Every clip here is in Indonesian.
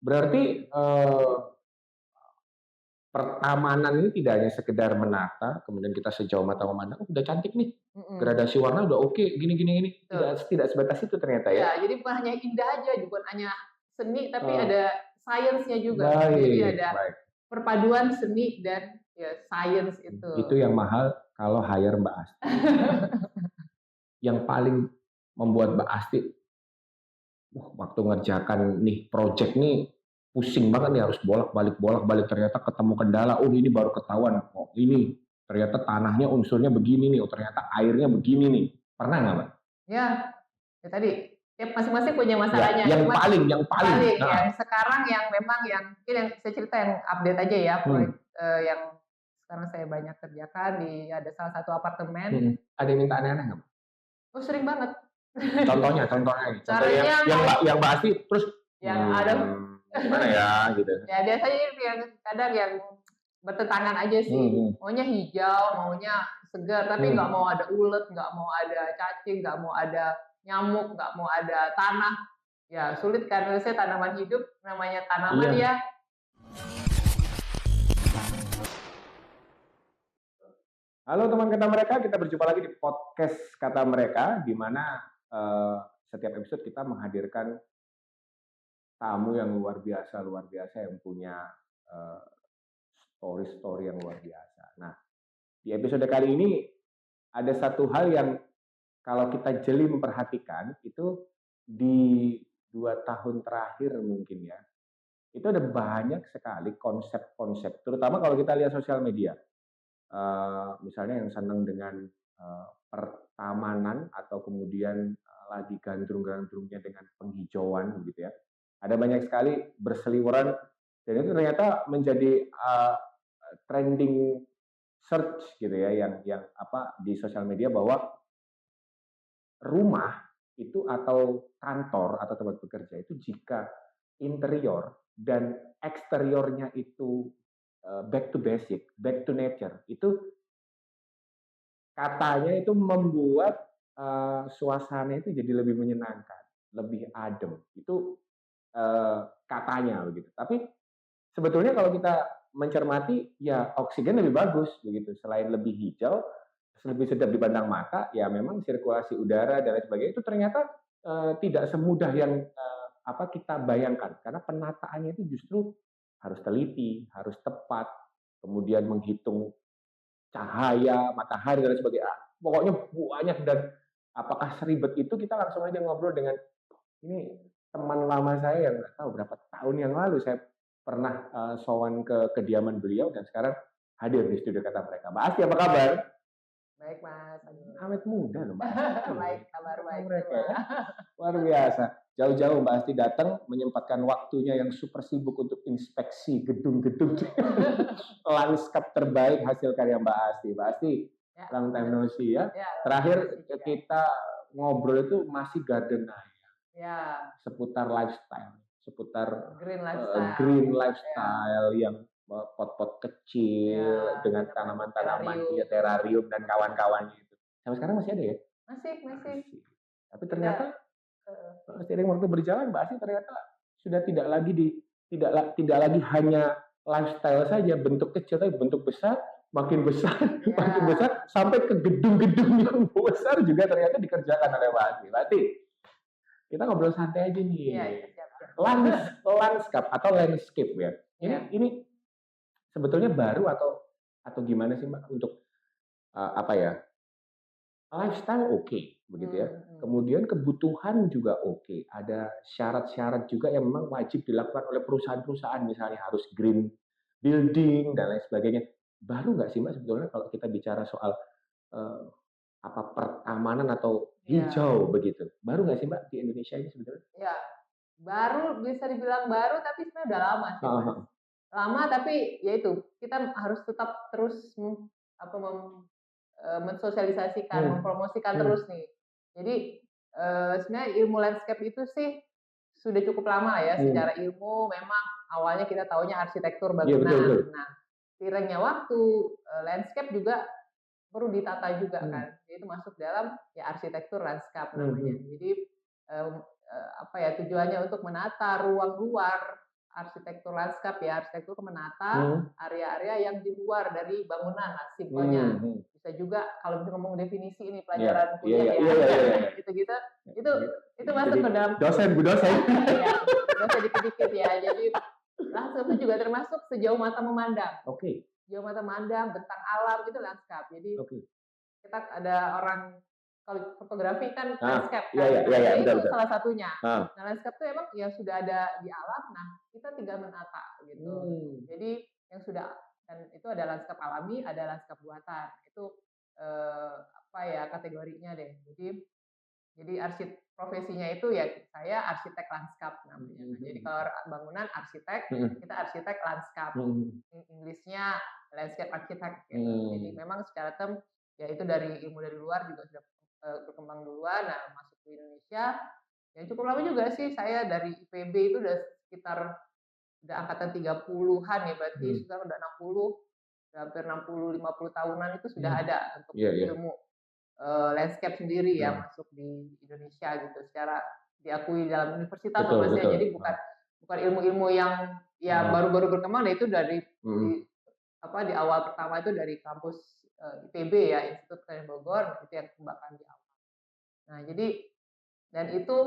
Berarti pertamanan ini tidak hanya sekedar menata, kemudian kita sejauh mata memandang, udah cantik nih, gradasi warna udah oke, gini gini gini. Tidak sebatas itu ternyata ya. Ya, jadi bukan hanya indah aja, bukan hanya seni, tapi Oh, ada sainsnya juga. Jadi baik, ada baik. perpaduan seni dan ya sains itu. Itu yang mahal kalau hire Mbak Asti. Yang paling membuat Mbak Asti, waktu ngerjakan nih project nih pusing banget nih, harus bolak-balik ternyata ketemu kendala. Oh ini baru ketahuan, oh ini ternyata tanahnya unsurnya begini nih, oh ternyata airnya begini nih. Pernah nggak Mbak? Ya, ya tadi tiap masing-masing punya Ya, masalahnya. yang Cuman paling. yang sekarang yang memang yang mungkin yang saya cerita yang update aja ya, proyek yang sekarang saya banyak kerjakan di ada salah satu apartemen. Ada yang minta aneh-aneh nggak? Oh sering banget. Contohnya yang Mbak Asti terus yang ada gimana ya gitu. Ya biasanya yang kadang yang bertentangan aja sih. Maunya hijau, maunya segar, tapi nggak mau ada ulet, nggak mau ada cacing, nggak mau ada nyamuk, nggak mau ada tanah. Ya sulit karena saya tanaman hidup, namanya tanaman ya. Halo teman kata mereka, kita berjumpa lagi di podcast kata mereka, di mana setiap episode kita menghadirkan tamu yang luar biasa yang punya story yang luar biasa. Nah, di episode kali ini ada satu hal yang kalau kita jeli memperhatikan itu di 2 tahun terakhir mungkin ya, itu ada banyak sekali konsep-konsep, terutama kalau kita lihat sosial media. Misalnya yang senang dengan pertamanan atau kemudian lagi gandrung-gandrungnya dengan penghijauan gitu ya. Ada banyak sekali berseliweran dan itu ternyata menjadi trending search gitu ya yang apa di sosial media bahwa rumah itu atau kantor atau tempat bekerja itu jika interior dan eksteriornya itu back to basic, back to nature, itu katanya itu membuat suasana itu jadi lebih menyenangkan, lebih adem. Itu katanya begitu. Tapi sebetulnya kalau kita mencermati, ya oksigen lebih bagus begitu. Selain lebih hijau, lebih sedap dipandang mata, ya memang sirkulasi udara dan lain sebagainya itu ternyata tidak semudah yang apa kita bayangkan. Karena penataannya itu justru harus teliti, harus tepat, kemudian menghitung cahaya, matahari dan lain sebagainya. Pokoknya banyak dan apakah seribet itu kita langsung aja ngobrol dengan ini teman lama saya yang nggak tahu berapa tahun yang lalu saya pernah sowan ke kediaman beliau dan sekarang hadir di studio kata mereka. Mbak Asti apa kabar? Baik Mas. Awet muda loh Mbak Asti. Baik, kabar baik. Mereka ya. Luar biasa. Jauh-jauh Mbak Asti datang menyempatkan waktunya yang super sibuk untuk inspeksi gedung-gedung lanskap terbaik hasil karya Mbak Asti. Mbak Asti, long time no see ya. Terakhir kita ngobrol itu masih garden ya, seputar lifestyle, seputar green lifestyle yang pot-pot kecil dengan tanaman-tanaman ya, terarium dan kawan-kawannya itu. Sampai sekarang masih ada ya? Masih. Tapi ternyata seiring waktu berjalan Mbak Asti ternyata sudah tidak lagi hanya lifestyle saja, bentuk kecil tapi bentuk besar, makin besar sampai ke gedung-gedung yang besar juga ternyata dikerjakan oleh Mbak Asti. Berarti kita ngobrol santai aja nih. Landscape ya. Ini sebetulnya baru atau gimana sih Mbak untuk apa ya? Lifestyle oke, begitu ya. Kemudian kebutuhan juga oke. Ada syarat-syarat juga yang memang wajib dilakukan oleh perusahaan-perusahaan, misalnya harus green building dan lain sebagainya. Baru nggak sih Mbak sebetulnya kalau kita bicara soal apa pertamanan atau hijau begitu. Baru nggak sih Mbak di Indonesia ini sebetulnya? Ya, baru bisa dibilang baru tapi sebenarnya udah lama sih Mas. Lama tapi ya itu kita harus tetap terus mensosialisasikan, mempromosikan terus nih. Jadi sebenarnya ilmu landscape itu sih sudah cukup lama ya secara ilmu. Memang awalnya kita taunya arsitektur bangunan. Nah, seiringnya waktu landscape juga perlu ditata juga kan. Itu masuk dalam ya arsitektur landscape namanya. Jadi apa ya tujuannya untuk menata ruang luar arsitektur lanskap ya, arsitektur menata area-area yang di luar dari bangunan lah, simpelnya. Bisa juga kalau bisa ngomong definisi ini pelajaran kuliah ya, gitu-gitu, itu masuk ke dalam dosen. Ya, dosen dikit-dikit ya. Jadi lanskap itu juga termasuk sejauh mata memandang. Sejauh mata memandang, bentang alam itu lanskap. Jadi kita ada orang kalau fotografi kan landscape kan, itu salah satunya. Nah, landscape itu emang yang sudah ada di alam, nah kita tinggal menata gitu. Jadi yang sudah, dan itu ada landscape alami, ada landscape buatan. Itu apa ya kategorinya deh. Jadi profesinya itu ya saya arsitek lanskap namanya. Jadi kalau bangunan arsitek, kita arsitek lanskap. Inggrisnya landscape architect gitu. Jadi memang secara term ya itu dari ilmu dari luar juga sudah berkembang duluan. Nah, masuk ke Indonesia ya cukup lama juga sih. Saya dari IPB itu udah sekitar angkatan 30-an ya, berarti sudah udah 60, hampir 60-50 tahunan itu sudah ada untuk ilmu landscape sendiri ya masuk di Indonesia gitu, secara diakui dalam universitas maksudnya. Jadi bukan ilmu-ilmu yang ya baru-baru berkembang, itu dari di awal pertama itu dari kampus IPB ya, Institut Teknik Bogor, itu yang kembangkan di awal. Nah, jadi dan itu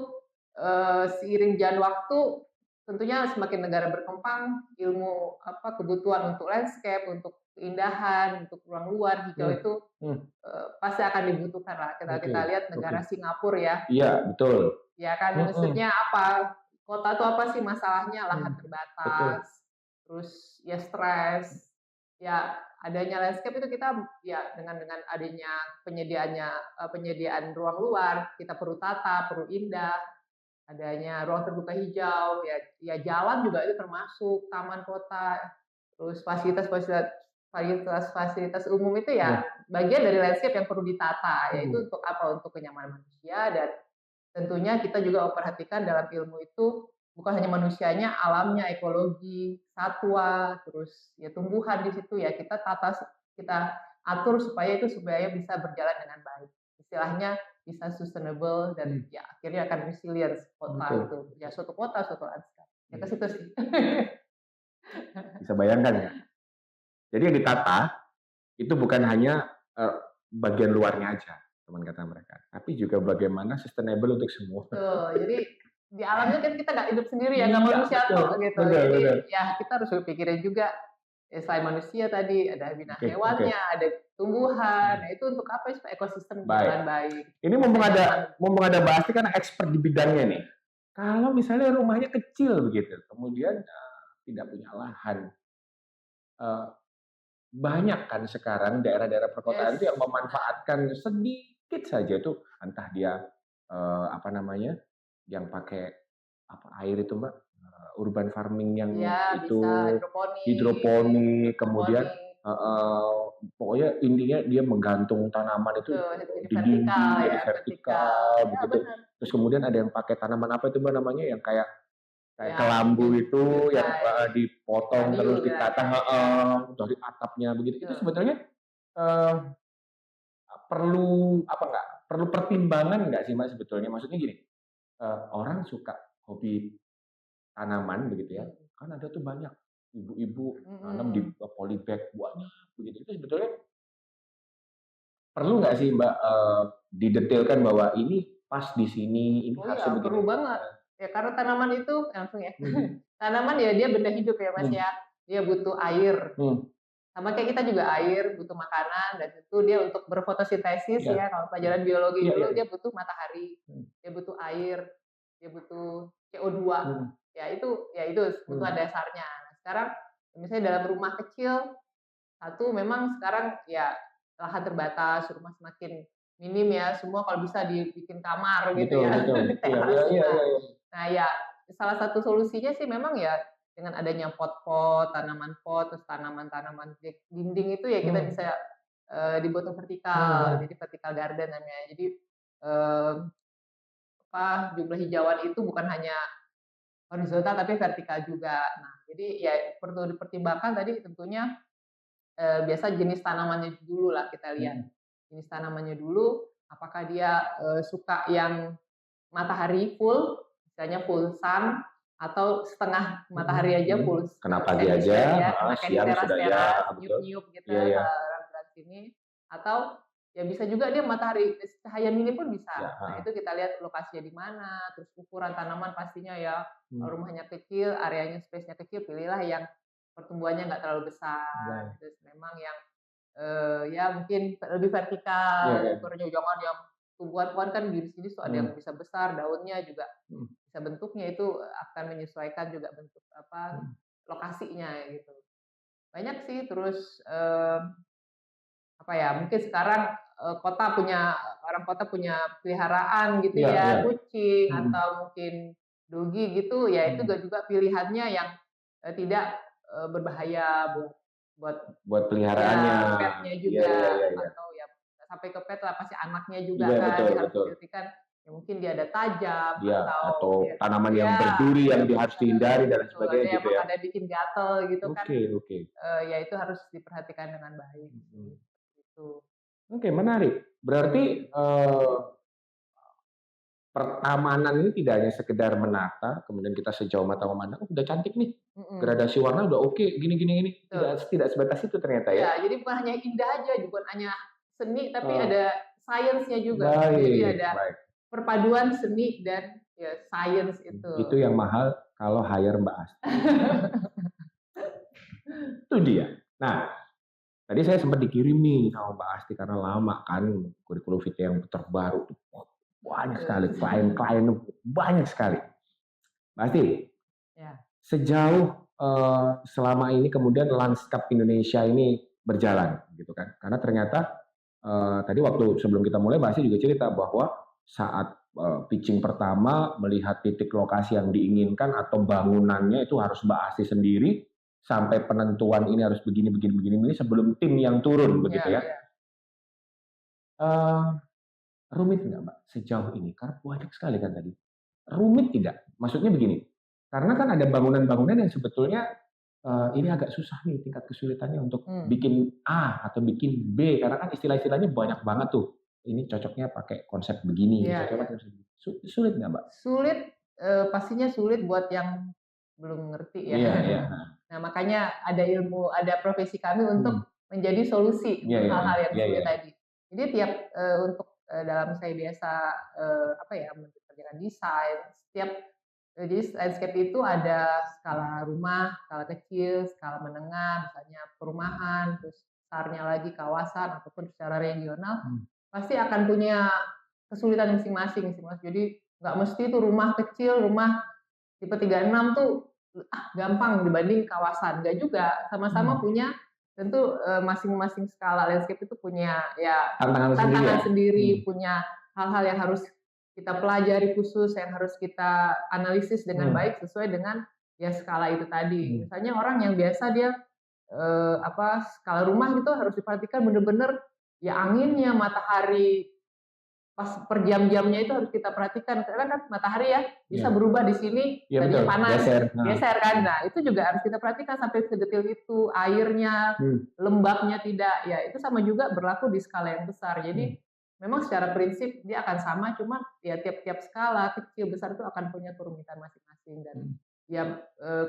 seiring jalan waktu tentunya semakin negara berkembang, ilmu kebutuhan untuk landscape, untuk keindahan, untuk ruang luar hijau itu pasti akan dibutuhkan lah. Kita lihat negara Singapura ya. Iya, betul. Ya kan, maksudnya apa? Kota itu apa sih masalahnya? Lahan terbatas, terus ya stres, ya adanya landscape itu kita ya dengan adanya penyediaan ruang luar, kita perlu tata, perlu indah, adanya ruang terbuka hijau, ya jalan juga itu termasuk, taman kota, terus fasilitas umum itu ya bagian dari landscape yang perlu ditata, yaitu untuk apa? Untuk kenyamanan manusia, dan tentunya kita juga memperhatikan dalam ilmu itu bukan hanya manusianya, alamnya, ekologi, satwa, terus ya tumbuhan di situ ya kita tata, kita atur supaya bisa berjalan dengan baik. Istilahnya bisa sustainable dan ya akhirnya akan resilience kota itu. Ya suatu kota, suatu lanskap. Ya ke situ sih. Bisa bayangkan ya. Jadi yang ditata itu bukan hanya bagian luarnya aja, teman kata mereka, tapi juga bagaimana sustainable untuk semua. Jadi di alam itu kan kita nggak hidup sendiri ya, nggak manusia kok gitu. Jadi ya kita harus berpikirin juga selain manusia tadi ada bina hewannya, ada tumbuhan. Nah, itu untuk apa? Supaya ekosistem berjalan baik. Ini mumpung ada bahas kan expert di bidangnya nih. Kalau misalnya rumahnya kecil begitu, kemudian tidak punya lahan, banyak kan sekarang daerah-daerah perkotaan itu yang memanfaatkan sedikit saja itu, entah dia yang pakai air itu Mbak, urban farming yang itu hidroponik, kemudian pokoknya intinya dia menggantung tanaman itu di dinding, jadi vertikal begitu. Terus kemudian ada yang pakai tanaman apa itu Mbak namanya, yang kayak kelambu itu yang dipotong terus ditata dari atapnya begitu. Itu sebetulnya perlu pertimbangan nggak sih Mbak sebetulnya? Maksudnya gini, orang suka hobi tanaman begitu ya, kan ada tuh banyak ibu-ibu nanam di polybag banyak begitu. Itu sebetulnya perlu nggak sih Mbak didetailkan bahwa ini pas di sini, ini harus begini? Perlu banget. Ya karena tanaman itu langsung ya. Tanaman ya dia benda hidup ya Mas ya. Dia butuh air. Sama kayak kita juga air, butuh makanan, dan itu dia untuk berfotosintesis ya. Kalau pelajaran biologi dulu dia butuh matahari, dia butuh air, dia butuh CO2. Ya itu kebutuhan dasarnya. Nah, sekarang misalnya dalam rumah kecil satu, memang sekarang ya lahan terbatas, rumah semakin minim ya, semua kalau bisa dibikin kamar gitu ya. Nah ya salah satu solusinya sih memang ya dengan adanya pot-pot, tanaman pot, terus tanaman-tanaman dinding itu ya kita bisa dibuat vertikal, jadi vertical garden namanya. Jadi jumlah hijauan itu bukan hanya horizontal tapi vertikal juga. Nah jadi ya perlu dipertimbangkan tadi tentunya biasa jenis tanamannya dulu lah kita lihat. Jenis tanamannya dulu, apakah dia suka yang matahari full, misalnya full sun, atau setengah matahari aja full Kena pagi standby aja, ya, kena kayak di siang sudah ya, teras-teras, betul. niup-niup gitu Iya, iya. ke sini. Atau ya bisa juga dia matahari cahaya minim pun bisa. Ya, Nah itu kita lihat lokasinya di mana, terus ukuran tanaman pastinya ya. Kalau rumahnya kecil, areanya space-nya kecil, pilihlah yang pertumbuhannya nggak terlalu besar. Terus memang yang ya mungkin lebih vertikal, ukurnya jangan yang tumbuhan pohon kan di sini tuh ada yang bisa besar, daunnya juga bisa bentuknya itu akan menyesuaikan juga bentuk apa lokasinya gitu. Banyak sih, terus apa ya, mungkin sekarang orang kota punya peliharaan gitu ya, kucing atau mungkin dogi gitu, ya itu juga pilihannya yang tidak berbahaya buat peliharaannya. Ya, petnya juga, atau ya sampai ke pet lah, pasti anaknya juga kan betul, harus diperhatikan. Ya mungkin dia ada tajam atau tanaman yang berduri yang harus dihindari dan sebagainya gitu ya. Ada bikin gatel gitu kan. Oke. Ya itu harus diperhatikan dengan baik. Gitu. Oke, menarik. Berarti pertamanan ini tidak hanya sekedar menata, kemudian kita sejauh mata memandang, udah cantik nih, gradasi warna udah oke, gini. Tidak sebatas itu ternyata ya. Ya, jadi bukan hanya indah aja, bukan hanya seni, tapi ada sainsnya juga. Jadi ada perpaduan seni dan ya sains itu. Itu yang mahal kalau hire Mbak Asti. Itu dia. Nah, tadi saya sempat dikirim nih sama Mbak Asti karena lama kan kurikulum vitae yang terbaru tuh banyak sekali, klien banyak sekali. Mbak Asti, sejauh selama ini kemudian lanskap Indonesia ini berjalan gitu kan? Karena ternyata tadi waktu sebelum kita mulai Mbak Asti juga cerita bahwa saat pitching pertama melihat titik lokasi yang diinginkan atau bangunannya itu harus Mbak Asti sendiri sampai penentuan ini harus begini sebelum tim yang turun begitu ya. Rumit nggak Mbak sejauh ini? Karena banyak sekali kan tadi. Rumit tidak? Maksudnya begini, karena kan ada bangunan-bangunan yang sebetulnya ini agak susah nih tingkat kesulitannya untuk bikin A atau bikin B, karena kan istilah-istilahnya banyak banget tuh. Ini cocoknya pakai konsep begini, sulit nggak Mbak? Sulit, pastinya sulit buat yang belum ngerti ya. Nah makanya ada profesi kami untuk menjadi solusi untuk hal-hal yang sulit tadi. Jadi tiap untuk dalam saya biasa mengerjakan desain, jadi landscape itu ada skala rumah, skala kecil, skala menengah, misalnya perumahan, terus besarnya lagi kawasan ataupun secara regional, pasti akan punya kesulitan masing-masing. Jadi nggak mesti tuh rumah kecil, rumah tipe 36 tuh gampang dibanding kawasan, nggak juga. Sama-sama punya tentu masing-masing skala landscape itu punya ya tantangan sendiri, punya hal-hal yang harus kita pelajari khusus, yang harus kita analisis dengan baik sesuai dengan ya skala itu tadi. Misalnya orang yang biasa dia skala rumah gitu harus diperhatikan bener-bener ya anginnya, matahari pas per jam-jamnya itu harus kita perhatikan, karena kan matahari ya bisa berubah di sini, tadinya panas, geser kan. Nah itu juga harus kita perhatikan sampai sedetil itu, airnya, lembabnya tidak, ya itu sama juga berlaku di skala yang besar. Jadi memang secara prinsip dia akan sama, cuma ya tiap-tiap skala kecil besar itu akan punya kerumitan masing-masing. Dan ya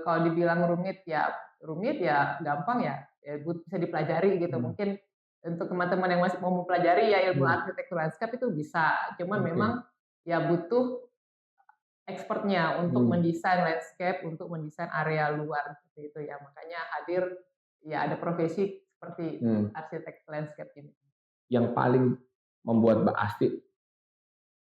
kalau dibilang rumit ya gampang ya bisa dipelajari gitu. Mungkin untuk teman-teman yang masih mau mempelajari ya ilmu arsitektur landscape itu bisa, cuman memang ya butuh expertnya untuk mendesain landscape, untuk mendesain area luar seperti itu ya. Makanya hadir ya ada profesi seperti arsitek landscape ini. Yang paling membuat Mbak Asti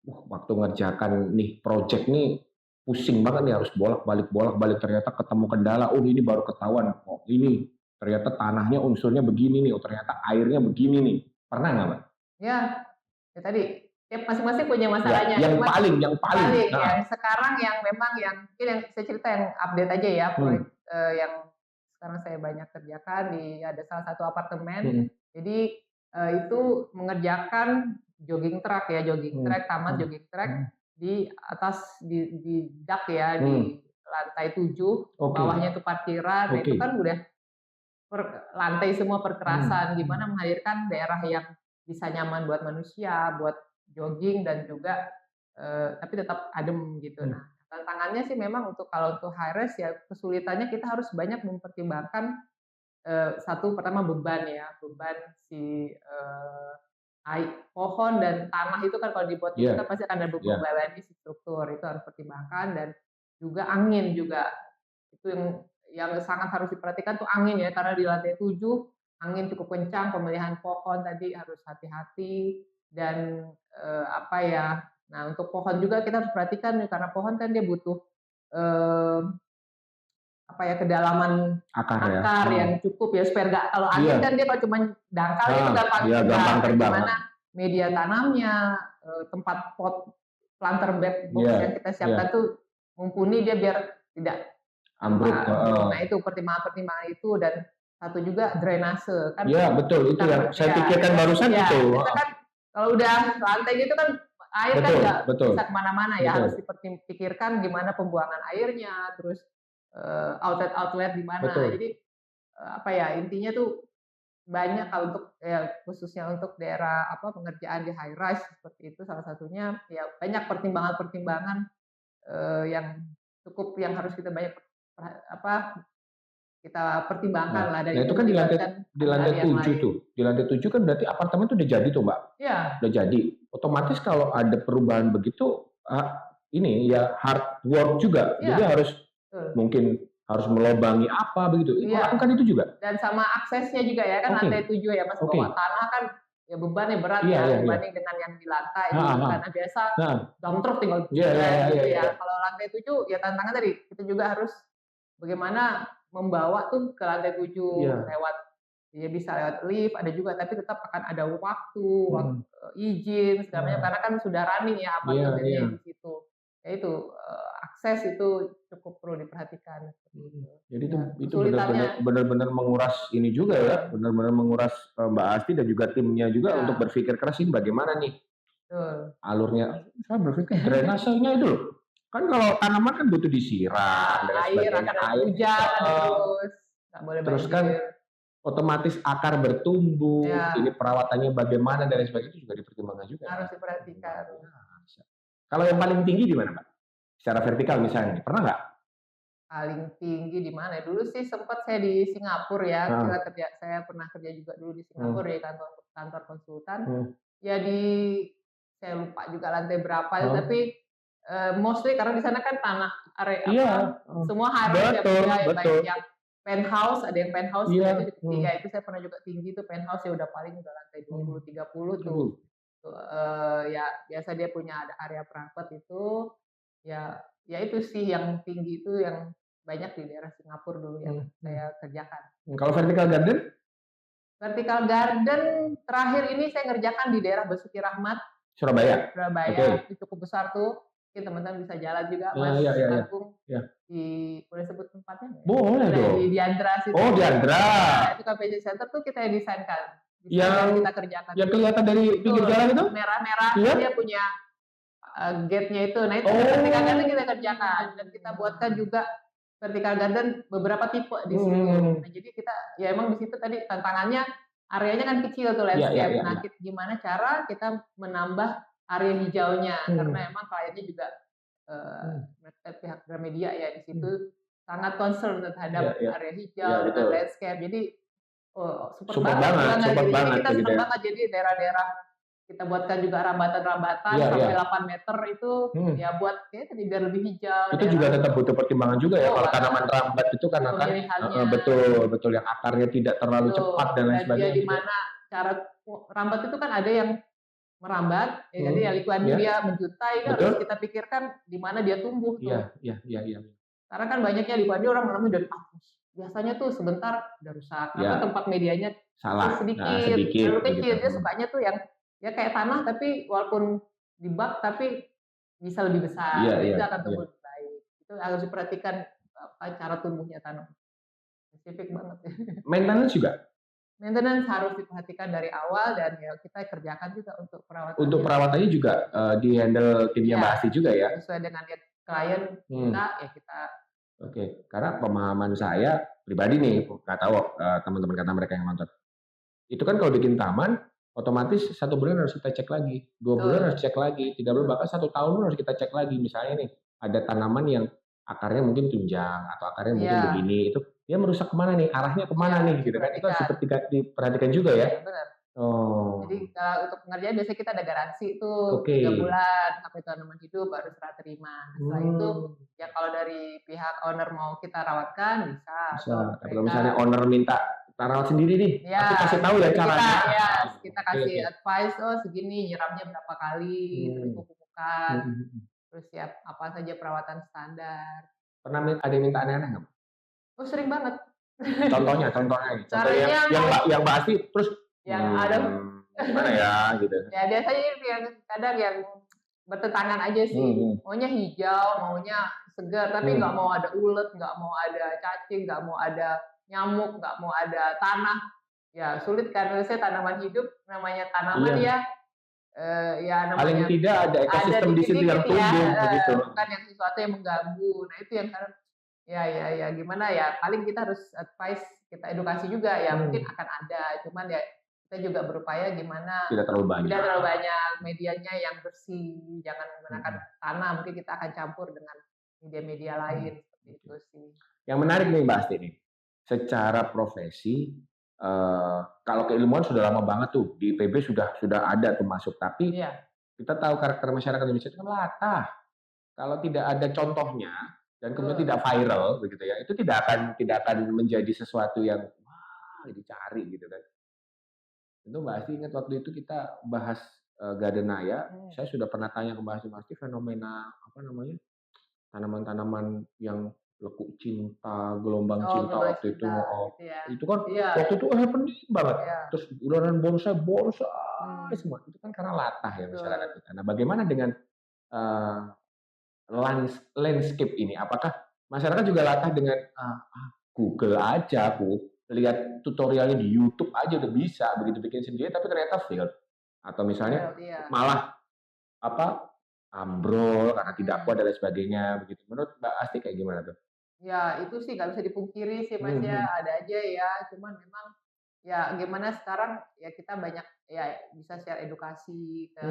waktu ngerjakan nih project nih pusing banget nih, harus bolak-balik ternyata ketemu kendala, ini baru ketahuan, ini ternyata tanahnya unsurnya begini nih, ternyata airnya begini nih. Pernah nggak Mbak? Ya tadi tiap masing-masing punya masalahnya. Yang paling. Yang sekarang yang memang yang mungkin yang saya cerita yang update aja ya, proyek yang sekarang saya banyak kerjakan ada salah satu apartemen. Jadi itu mengerjakan jogging track, taman jogging track di atas di dak ya, di lantai 7, bawahnya itu parkiran. Nah, itu kan udah lantai semua perkerasan, gimana menghadirkan daerah yang bisa nyaman buat manusia, buat jogging dan juga tapi tetap adem gitu. Nah, tantangannya sih memang kalau untuk high rise ya kesulitannya kita harus banyak mempertimbangkan satu pertama beban ya, beban si pohon dan tanah itu kan kalau dibuat itu kan pasti akan ada beban si struktur, itu harus pertimbangkan, dan juga angin juga. Itu yang sangat harus diperhatikan tuh angin ya, karena di lantai 7 angin cukup kencang, pemilihan pohon tadi harus hati-hati, dan apa ya, nah untuk pohon juga kita harus perhatikan nih, karena pohon kan dia butuh apa ya, kedalaman akar yang cukup ya, supaya nggak, kalau angin kan dia kalau cuma dangkal itu gampang terbang. Gimana media tanamnya, tempat pot planter box yang kita siapkan tuh mumpuni dia biar tidak ambruk. Nah itu pertimbangan-pertimbangan itu, dan satu juga drainase kan. Iya betul, itu yang saya pikirkan barusan itu. Kita kan kalau udah lantai gitu kan air kan nggak bisa kemana-mana ya, harus dipikirkan gimana pembuangan airnya, terus outlet di mana. Jadi apa ya, intinya tuh banyak kalau untuk khususnya untuk daerah pengerjaan di high rise seperti itu, salah satunya ya banyak pertimbangan-pertimbangan yang cukup, yang harus kita banyak kita pertimbangkan lah. Nah itu kan di lantai 7 tuh. Di lantai 7 kan berarti apartemen tuh udah jadi tuh, Mbak. Iya. Udah jadi. Otomatis kalau ada perubahan begitu, ini ya hard work juga. Jadi harus mungkin harus melobangi apa begitu. Melakukan itu juga. Dan sama aksesnya juga ya kan, lantai 7 ya Mas, bawa tanah kan ya bebannya berat ya dibanding dengan yang di lantai. Karena biasa dump truck tinggal ya. Kalau lantai 7 ya tantangan tadi, kita juga harus bagaimana membawa tuh ke lantai 7 lewat, ya bisa lewat lift, ada juga, tapi tetap akan ada waktu izin segala macam, karena kan sudah running ya apartemennya di situ. Ya itu akses itu cukup perlu diperhatikan. Jadi itu benar-benar menguras ini juga ya, benar-benar menguras Mbak Asti dan juga timnya juga untuk berpikir keras ini bagaimana nih alurnya. Saya berpikir drainasenya itu loh. Kan kalau tanaman kan butuh disiram, air akan ada hujan terus, nggak boleh terus kan otomatis akar bertumbuh, ini perawatannya bagaimana dan sebagainya itu juga dipertimbangkan juga. Harus diperhatikan. Kalau yang paling tinggi di mana, Mbak? Secara vertikal misalnya, pernah nggak? Paling tinggi di mana? Dulu sih sempat saya di Singapura ya, saya pernah kerja juga dulu di Singapura di kantor konsultan. Ya saya lupa juga lantai berapa, tapi mostly karena di sana kan tanah area semua harus baik yang penthouse, ada yang penthouse itu saya pernah juga tinggi tuh, penthouse ya udah paling udah lantai 20-30 tuh. Ya biasa dia punya ada area private itu, ya itu sih yang tinggi itu yang banyak di daerah Singapura dulu yang saya kerjakan. Kalau vertical garden? Vertical garden terakhir ini saya ngerjakan di daerah Basuki Rahmat, Surabaya. Itu cukup besar tuh. Mungkin teman-teman bisa jalan juga, Mas Agung. Boleh sebut tempatnya? Boleh dong. Di Diandra situ. Oh, Diandra. Itu convention center tuh kita desainkan. Yang kita kerjakan. Yang kelihatan dari pinggir jalan itu? Merah-merah. Dia punya gate-nya itu. Nah, itu vertical garden kita kerjakan, dan kita buatkan juga vertical garden beberapa tipe di situ. Nah, jadi kita ya emang di situ tadi tantangannya areanya kan kecil tuh landscape. Nah, gimana cara kita menambah area hijaunya, karena emang kliennya juga pihak Gramedia ya di situ sangat concern terhadap area hijau dan landscape. Jadi super banget. Jadi kita senang banget. Jadi daerah-daerah kita buatkan juga rambatan-rambatan sampai 8 meter itu ya buat tadi biar lebih hijau. Itu juga tetap butuh pertimbangan juga ya, kalau tanaman rambat itu kan akan betul yang akarnya tidak terlalu cepat dan lain sebagainya. Di mana cara rambat itu kan ada yang merambat, jadi lingkungan dia menjutai, itu harus kita pikirkan di mana dia tumbuh tuh. Iya. Karena kan banyaknya lingkungan dia orang menanam dari atas. Biasanya tuh sebentar udah rusak, karena tempat medianya sedikit, terlalu kecil. Dia sukanya tuh yang ya kayak tanah, tapi walaupun di bak tapi bisa lebih besar. Itu akan tumbuh lebih baik. Itu harus diperhatikan cara tumbuhnya tanam. Spesifik banget. Maintenance juga? Maintenance harus diperhatikan dari awal, dan ya kita kerjakan juga untuk perawatan. Untuk perawatannya juga di-handle timnya Mbak Asti juga ya? Sesuai dengan klien kita, ya kita. Oke, karena pemahaman saya pribadi nih, nggak tahu teman-teman kata mereka yang nonton. Itu kan kalau bikin taman, otomatis 1 bulan harus kita cek lagi, 2 bulan harus cek lagi, 3 bulan, bahkan 1 tahun harus kita cek lagi. Misalnya nih, ada tanaman yang akarnya mungkin tunjang atau akarnya mungkin begini, itu dia merusak kemana nih, arahnya kemana nih gitu kan, itu harus diperhatikan juga ya. Iya, benar. Jadi untuk pengerjaan biasanya kita ada garansi tuh 3 bulan sampai tanaman hidup baru serah terima. Setelah itu ya kalau dari pihak owner mau kita rawatkan bisa. Kalau misalnya owner minta rawat sendiri nih, pasti kasih tahu ya caranya. Kita kasih advice, segini nyiramnya berapa kali, terus pupuk-pupukan, terus siap apa saja perawatan standar. Pernah ada yang minta aneh-aneh nggak? Oh sering banget. Contohnya yang Mbak Asti terus yang ada gimana ya gitu. Ya biasanya yang kadang yang bertentangan aja sih. Maunya hijau, maunya segar, tapi nggak mau ada ulet, nggak mau ada cacing, nggak mau ada nyamuk, nggak mau ada tanah. Ya sulit karena saya tanaman hidup, namanya tanaman ya namanya paling tidak ada ekosistem di situ yang tumbuh begitu. Bukan yang sesuatu yang mengganggu. Nah itu yang kadang ya gimana ya, paling kita harus advice, kita edukasi juga ya, mungkin akan ada, cuman ya kita juga berupaya gimana tidak terlalu banyak medianya yang bersih, jangan menggunakan tanah, mungkin kita akan campur dengan media-media lain seperti itu sih. Yang menarik nih Mbak Asti nih, secara profesi kalau keilmuan sudah lama banget tuh di IPB sudah ada tuh masuk, tapi kita tahu karakter masyarakat Indonesia itu kan latah. Kalau tidak ada contohnya dan kemudian tidak viral begitu ya, itu tidak akan menjadi sesuatu yang dicari gitu kan. Itu Mbak Asti ingat waktu itu kita bahas Gardenaya, saya sudah pernah tanya ke Mbak Asti fenomena apa namanya, tanaman-tanaman yang lekuk cinta, gelombang cinta waktu itu, itu kan waktu itu happening banget. Terus uluran bonsai semua itu kan karena latah ya masyarakat kita. Nah, bagaimana dengan landscape ini? Apakah masyarakat juga latah dengan Google aja, lihat tutorialnya di YouTube aja udah bisa begitu bikin sendiri, tapi ternyata failed. Atau misalnya malah ambrol karena tidak kuat dan lain sebagainya begitu. Menurut Mbak Asti kayak gimana tuh? Ya itu sih nggak bisa dipungkiri sih Mas ya, ada aja ya. Cuman memang ya gimana sekarang ya kita banyak ya bisa share edukasi ke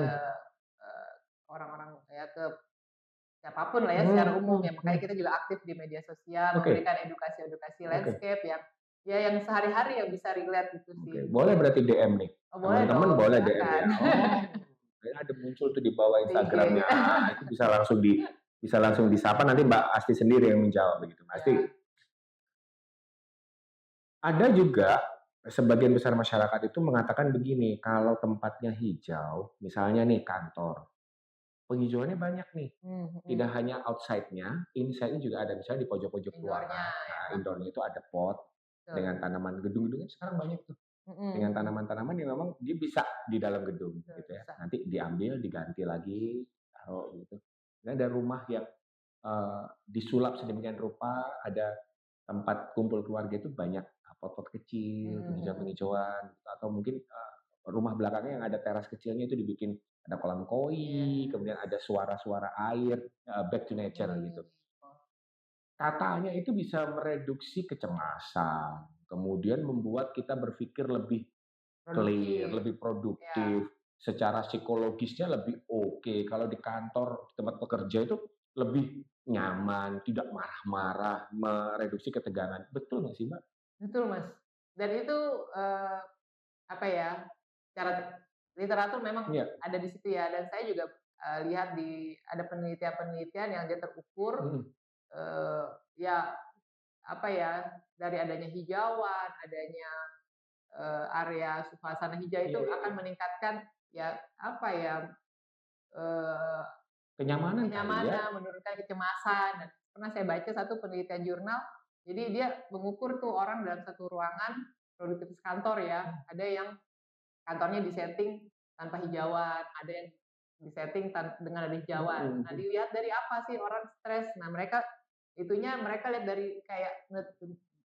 orang-orang ya, ke siapapun lah ya secara umum ya. Makanya kita juga aktif di media sosial memberikan edukasi landscape yang sehari-hari yang bisa relate itu sih. Boleh berarti DM nih. Teman-teman boleh DM ya. Ada muncul tuh di bawah Instagramnya, itu bisa langsung disapa, nanti Mbak Asti sendiri yang menjawab begitu. Mbak Asti. Ada juga sebagian besar masyarakat itu mengatakan begini, kalau tempatnya hijau, misalnya nih kantor, penghijauannya banyak nih, tidak hanya outside-nya, inside-nya juga ada, misalnya di pojok-pojok ruangan. Nah, indoor-nya itu ada pot dengan tanaman, gedung-gedungnya sekarang banyak tuh. Dengan tanaman-tanaman yang memang dia bisa di dalam gedung gitu ya. Nanti diambil, diganti lagi, taruh gitu. Dan ada rumah yang disulap sedemikian rupa, ada tempat kumpul keluarga itu banyak pot-pot kecil, penghijauan-penghijauan, atau mungkin rumah belakangnya yang ada teras kecilnya itu dibikin ada kolam koi, kemudian ada suara-suara air, back to nature gitu. Katanya itu bisa mereduksi kecemasan, kemudian membuat kita berpikir lebih clear, lebih produktif, secara psikologisnya lebih oke. Kalau di kantor, tempat pekerja itu lebih nyaman, tidak marah-marah, mereduksi ketegangan. Betul nggak sih, Mbak? Betul, Mas. Dan itu secara literatur memang ada di situ ya. Dan saya juga lihat ada penelitian-penelitian yang dia terukur dari adanya hijauan, adanya area suasana hijau itu akan meningkatkan kenyamanan, menurunkan kecemasan. Dan pernah saya baca satu penelitian jurnal, jadi dia mengukur tuh orang dalam satu ruangan produktivitas kantor ya, ada yang kantornya disetting tanpa hijauan, ada yang disetting dengan ada hijauan. Nah, dilihat dari apa sih orang stres? Nah, mereka lihat dari kayak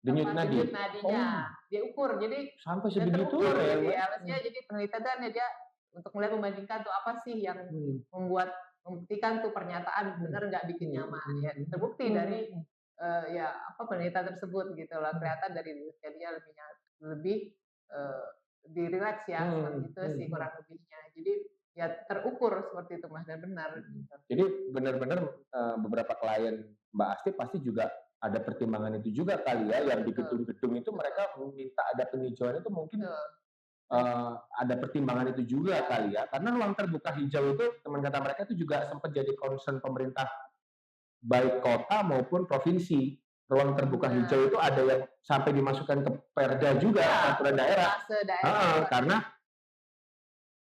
denyut nadinya, dia ukur, jadi sampai sebegitu ya. Maksudnya jadi penelitian dia untuk melihat membandingkan tuh apa sih yang membuktikan tuh pernyataan benar nggak bikin nyaman ya, terbukti dari penelitian tersebut gitu loh, kelihatan dari jadinya lebih di relax ya, seperti itu sih kurang lebihnya. Jadi ya terukur seperti itu Mas, dan benar gitu. Jadi benar-benar beberapa klien Mbak Asti pasti juga ada pertimbangan itu juga kali ya, yang di gedung-gedung itu mereka minta ada penghijauan itu mungkin ada pertimbangan itu juga kali ya, karena ruang terbuka hijau itu teman kata mereka itu juga sempat jadi concern pemerintah baik kota maupun provinsi. Ruang terbuka hijau itu ada yang sampai dimasukkan ke Perda juga, peraturan daerah. Karena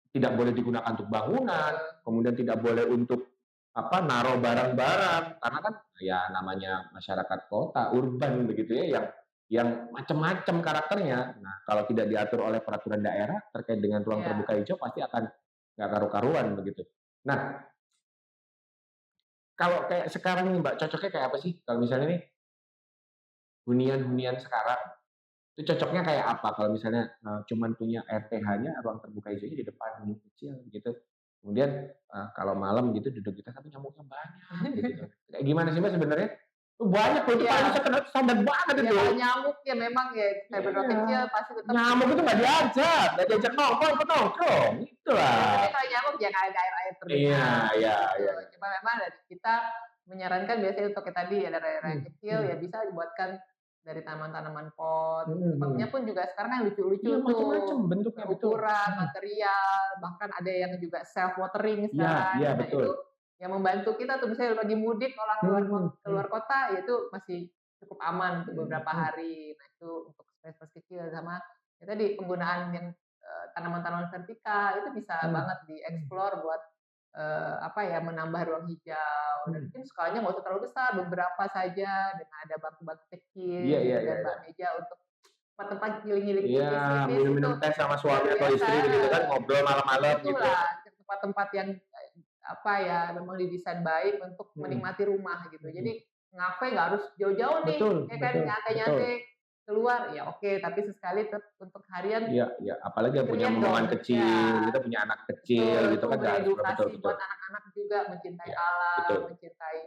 tidak boleh digunakan untuk bangunan, kemudian tidak boleh untuk naruh barang-barang, karena kan ya namanya masyarakat kota, urban begitu ya, yang macam-macam karakternya. Nah, kalau tidak diatur oleh peraturan daerah terkait dengan ruang terbuka hijau pasti akan nggak karu-karuan begitu. Nah, kalau kayak sekarang nih Mbak, cocoknya kayak apa sih? Kalau misalnya nih hunian-hunian sekarang itu cocoknya kayak apa? Kalau misalnya cuman punya RTH-nya, ruang terbuka hijaunya di depan kecil gitu. Kemudian kalau malam gitu duduk kita tapi nyamuknya banyak gitu. Kayak gimana sih Mbak sebenarnya? Banyak tuh, itu paling standar banget itu. Ya nyamuk ya memang ya, kayak berdua kecil pasti tetap. Nyamuk itu nggak diajak nongkrong. Itulah. Tapi kalau nyamuk jangan ada air terbenam. Iya. Cuma memang dari kita menyarankan biasanya untuk yang tadi ya daerah kecil ya bisa dibuatkan dari tanaman-tanaman pot. Potnya pun juga sekarang yang lucu-lucu tuh. Macam-macam bentuknya, ukuran, material, bahkan ada yang juga self watering sekarang. Iya, nah betul. itu yang membantu kita tuh misalnya lagi mudik orang keluar kota ya itu masih cukup aman untuk beberapa hari. Nah itu untuk space kecil sama ya tadi penggunaan yang tanaman-tanaman vertikal itu bisa banget dieksplor buat menambah ruang hijau. Dan mungkin skalanya nggak usah terlalu besar, beberapa saja dengan ada batu-batu kecil dan bak meja untuk tempat giling-giling tipis-tipis. Minum teh sama suami atau istri gitu kan, ngobrol malam-malam gitu. Itulah tempat-tempat yang memang didesain baik untuk menikmati rumah gitu. Jadi ngapain nggak harus jauh-jauh nih, ya kan nyantai-nyantai keluar ya oke, tapi sesekali untuk harian. Iya, apalagi yang punya momongan kecil, kita punya anak kecil gitu kan, edukasi buat anak-anak juga mencintai alam, mencintai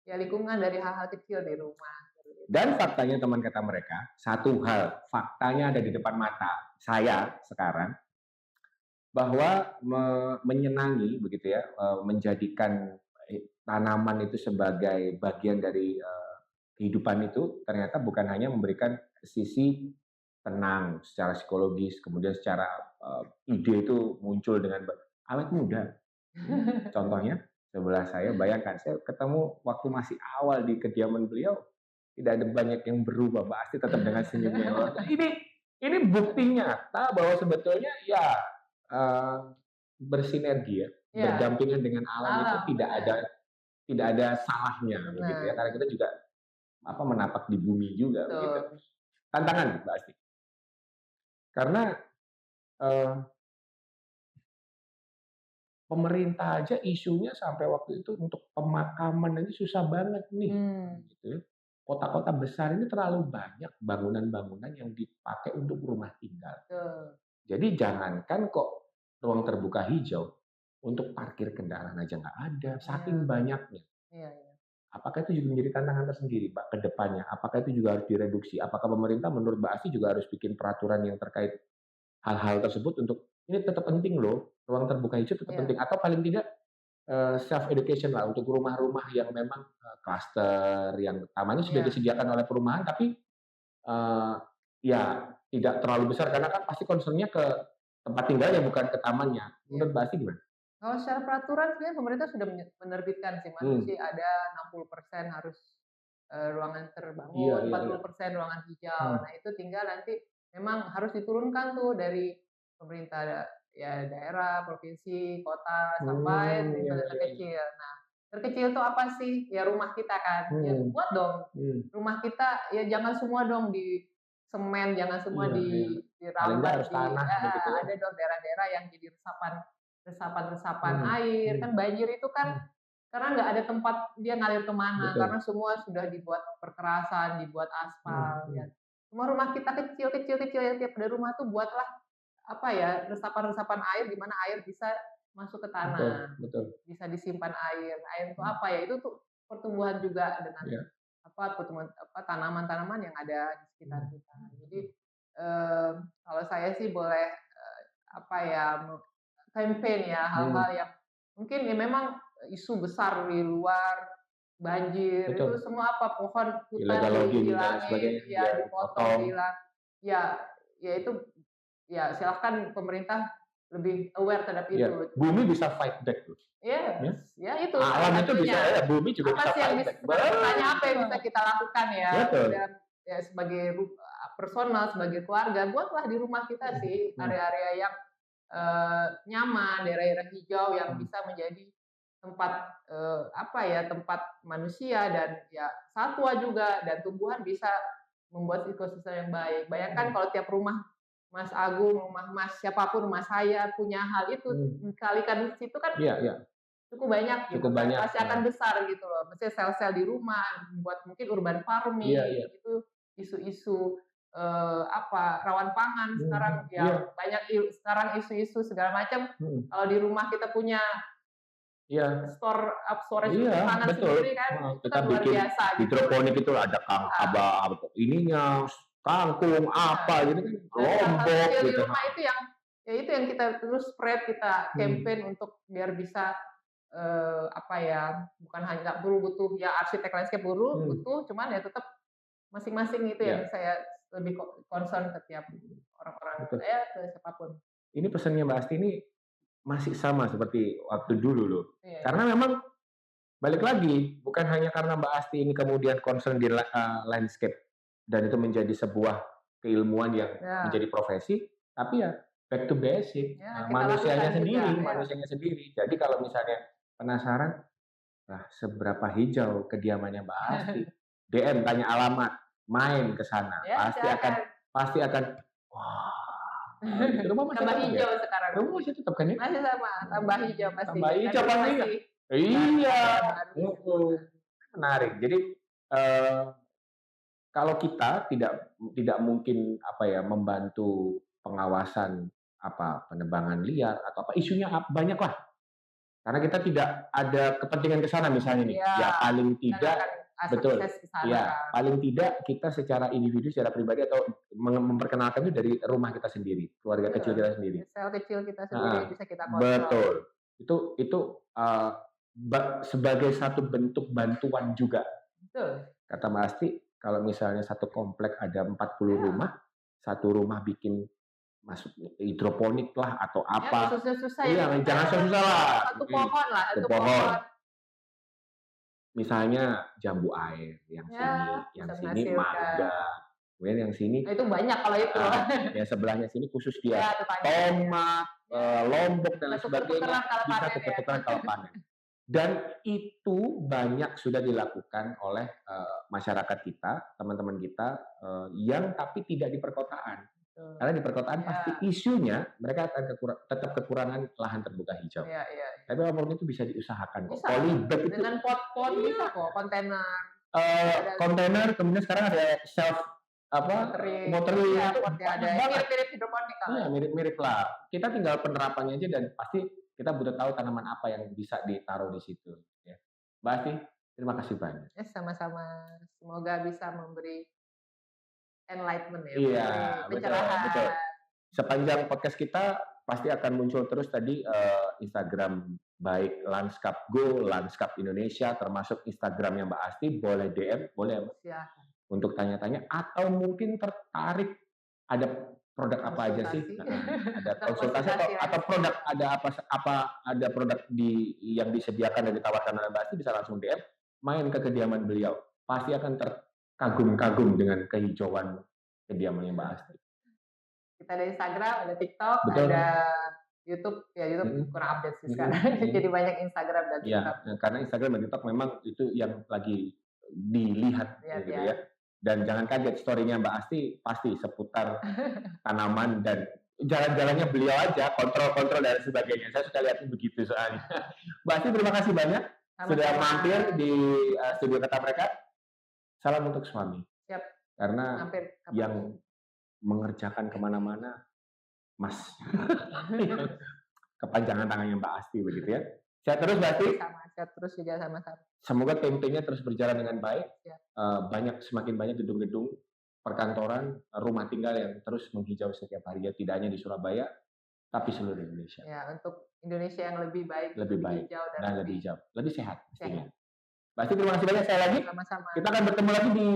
ya lingkungan dari hal-hal kecil di rumah. Dan faktanya teman kata mereka, satu hal, faktanya ada di depan mata saya sekarang, bahwa menyenangi begitu ya, menjadikan tanaman itu sebagai bagian dari kehidupan itu ternyata bukan hanya memberikan sisi tenang secara psikologis, kemudian secara ide itu muncul dengan awet muda. Contohnya sebelah saya, bayangkan saya ketemu waktu masih awal di kediaman beliau, tidak ada banyak yang berubah, Mbak Asti tetap dengan senyumnya. Ini bukti nyata bahwa sebetulnya ya bersinergi ya, berdampingan dengan alam itu tidak ada salahnya begitu ya, karena kita juga menapak di bumi juga begitu. Tantangan Mbak Asti. Karena pemerintah aja isunya sampai waktu itu untuk pemakaman ini susah banget nih. Gitu. Kota-kota besar ini terlalu banyak bangunan-bangunan yang dipakai untuk rumah tinggal. Jadi jangankan kok ruang terbuka hijau, untuk parkir kendaraan aja nggak ada, saking banyaknya. Apakah itu juga menjadi tantangan tersendiri, Pak, ke depannya? Apakah itu juga harus direduksi? Apakah pemerintah menurut Mbak Asti juga harus bikin peraturan yang terkait hal-hal tersebut untuk ini tetap penting loh, ruang terbuka hijau tetap penting, atau paling tidak self education lah untuk rumah-rumah yang memang klaster, yang tamannya sudah disediakan oleh perumahan, tapi ya tidak terlalu besar karena kan pasti concernnya ke tempat tinggalnya bukan ke tamannya. Menurut Mbak Asti gimana? Kalau secara peraturan sebenarnya pemerintah sudah menerbitkan sih, masih ada 60% harus ruangan terbangun, 40% ruangan hijau. Nah itu tinggal nanti memang harus diturunkan tuh dari pemerintah ya daerah, provinsi, kota sampai terkecil. Nah terkecil itu apa sih? Ya rumah kita kan. Ya buat dong rumah kita ya jangan semua dong di semen, jangan semua dirambat ada dong daerah-daerah yang jadi resapan air. Kan banjir itu kan karena nggak ada tempat dia ngalir kemana, karena semua sudah dibuat perkerasan, dibuat aspal. Ya. Semua rumah kita kecil yang tiap ada rumah tuh buatlah resapan-resapan air di mana air bisa masuk ke tanah, bisa disimpan air. Air itu apa ya? Itu tuh pertumbuhan juga dengan tanaman-tanaman yang ada di sekitar kita. Jadi kalau saya sih boleh campaign ya, hal-hal yang mungkin ya memang isu besar di luar, banjir, itu Betul. semua apa, pohon hutan Illegal logging dan dihilangin, sebagainya, ya ya dipotong, dipotong. dihilang. Ya, ya itu ya silahkan pemerintah lebih aware terhadap Iya, itu. bumi bisa fight back loh. Yes, ya itu Alam salah itu bisa, satunya. ya bumi juga Apa bisa sih yang fight bisa back. sekarang pertanyaan apa yang bisa kita lakukan ya Betul. dalam ya sebagai personal, sebagai keluarga, buatlah di rumah kita sih area-area yang nyaman, daerah-daerah hijau yang bisa menjadi tempat apa ya, tempat manusia dan ya satwa juga dan tumbuhan bisa membuat ekosistem yang baik. Bayangkan kalau tiap rumah Mas Agung, rumah Mas siapapun, rumah saya punya hal itu, dikalikan di situ kan cukup banyak gitu Cukup kan. banyak, Pasti akan besar gitu loh. Maksudnya sel-sel di rumah, buat mungkin urban farming, itu isu-isu apa rawan pangan sekarang yang banyak sekarang isu-isu segala macam. Kalau di rumah kita punya storage pangan sendiri kan, itu kita kan luar bikin biasa gitu. hidroponik itu ada ininya, kangkung, apa gitu kan, lombok Di gitu. rumah itu yang ya itu yang kita terus spread, kita campaign untuk biar bisa apa ya, bukan hanya nggak perlu butuh ya arsitek landscape butuh, cuman ya tetap masing-masing itu yang saya lebih concern ke tiap orang-orang, saya ke siapapun. Ini pesannya Mbak Asti ini masih sama seperti waktu dulu loh. Karena memang balik lagi, bukan hanya karena Mbak Asti ini kemudian concern di landscape dan itu menjadi sebuah keilmuan yang menjadi profesi, tapi ya back to basic, manusianya sendiri. Jadi kalau misalnya penasaran, seberapa hijau kediamannya Mbak Asti, DM tanya alamat, main ke sana, pasti akan wah. Rumah masih tambah hijau sekarang. Rumah masih tetap kan ya? Masih sama, tambah hijau pasti. Tambah hijau pasti. Iya. Menarik. Jadi kalau kita tidak mungkin membantu pengawasan penebangan liar atau isunya banyak lah. Karena kita tidak ada kepentingan ke sana misalnya nih. Ya paling tidak betul. Ya, paling tidak kita secara individu, secara pribadi atau memperkenalkan itu dari rumah kita sendiri, keluarga kecil kita sendiri. Sel kecil kita sendiri bisa kita kontrol. Betul. Itu sebagai satu bentuk bantuan juga. Betul. Kata Mbak Asti, kalau misalnya satu komplek ada 40 rumah, satu rumah bikin masuk hidroponik lah atau apa. Susah-susah jangan susah lah. Satu pohon lah, satu pohon. Misalnya jambu air, yang sini mangga, kemudian yang sini itu banyak kalau itu. Yang sebelahnya sini khusus dia tomat, lombok dan sebagainya bisa tuker-tukeran kalau panen. Dan itu banyak sudah dilakukan oleh masyarakat kita, teman-teman kita yang tapi tidak di perkotaan. Karena di perkotaan pasti isunya mereka akan tetap kekurangan lahan terbuka hijau. Tapi apapun itu bisa diusahakan kok. Polybag itu dengan pot-pot bisa kok, kontainer. Kontainer, kemudian sekarang ada self watering itu ada mirip-mirip hidroponik. Mirip-mirip lah. Kita tinggal penerapannya aja dan pasti kita butuh tahu tanaman apa yang bisa ditaruh di situ. Ya. Mbak Asti, terima kasih banyak. Sama-sama. Semoga bisa memberi enlightenment ya. Iya, betul. Sepanjang podcast kita pasti akan muncul terus tadi Instagram baik Landscape Go, Landscape Indonesia, termasuk Instagramnya Mbak Asti, boleh DM, boleh Mbak? Untuk tanya-tanya atau mungkin tertarik ada produk apa aja sih? Ada konsultasi atau produk ada produk yang disediakan dan ditawarkan oleh Mbak Asti, bisa langsung DM, main ke kediaman beliau. Pasti akan terkagum-kagum dengan kehijauan kediamannya Mbak Asti. Kita ada Instagram, ada TikTok, ada YouTube. Ya YouTube kurang update sih sekarang. Jadi banyak Instagram dan TikTok. Ya, karena Instagram dan TikTok memang itu yang lagi dilihat gitu ya. Dan jangan kaget, story-nya Mbak Asti pasti seputar tanaman dan jalan-jalannya beliau aja, kontrol-kontrol dan sebagainya. Saya suka lihatnya begitu soalnya. Mbak Asti, terima kasih banyak sudah mampir di studio Kata Mereka. Salam untuk suami. Siap. Karena yang mengerjakan kemana-mana, Mas. Kepanjangan tangannya Mbak Asti begitu ya. Sehat terus Mbak Asti. Sehat terus juga sama-sama. Semoga campaign-nya terus berjalan dengan baik. Semakin banyak gedung-gedung perkantoran, rumah tinggal yang terus menghijau setiap harinya, tidak hanya di Surabaya, Tapi seluruh Indonesia. Ya, untuk Indonesia yang lebih baik, lebih baik hijau dan lebih hijau, lebih sehat pastinya. sehat. Pasti terima kasih banyak saya lagi. Sama-sama. Kita akan bertemu lagi di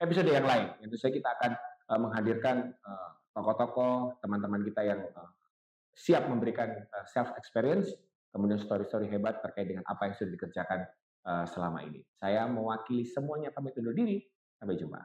episode yang lain. Tentu saja kita akan menghadirkan tokoh-tokoh, teman-teman kita yang siap memberikan self experience, kemudian story-story hebat terkait dengan apa yang sudah dikerjakan selama ini. Saya mewakili semuanya pamit undur diri. Sampai jumpa.